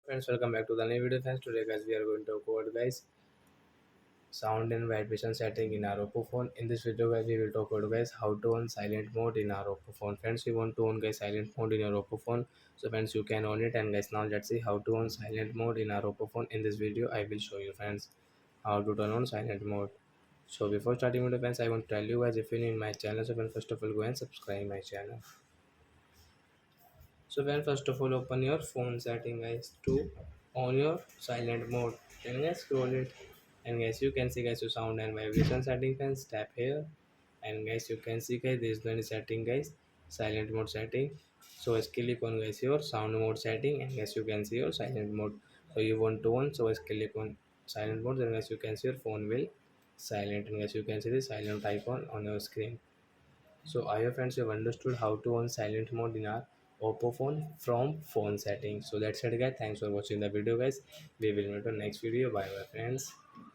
Friends, welcome back to the new video. Friends, today guys we are going to talk about guys sound and vibration setting in our oppo phone. In this video guys we will talk about guys how to on silent mode in our oppo phone. Friends, we want to on guys silent mode in your oppo phone, so friends you can on it. And guys, now let's see how to on silent mode in our oppo phone. In this video I will show you friends how to turn on silent mode. So before starting video friends, I want to tell you guys, if you're new in my channel, so friends, first of all go and subscribe my channel. So when first of all open your phone setting guys to on your silent mode, then guys scroll it, and guys you can see guys your sound and vibration setting, guys tap here, and guys you can see guys there is no any setting guys, silent mode setting. So guys click on guys your sound mode setting, and guys you can see your silent mode. So you want to on, so guys click on silent mode, then guys you can see your phone will silent, and guys you can see the silent icon on your screen. So I hope friends you have understood how to on silent mode in our Oppo phone from phone settings. So that's it guys. Thanks for watching the video guys. We will meet on next video. Bye bye friends.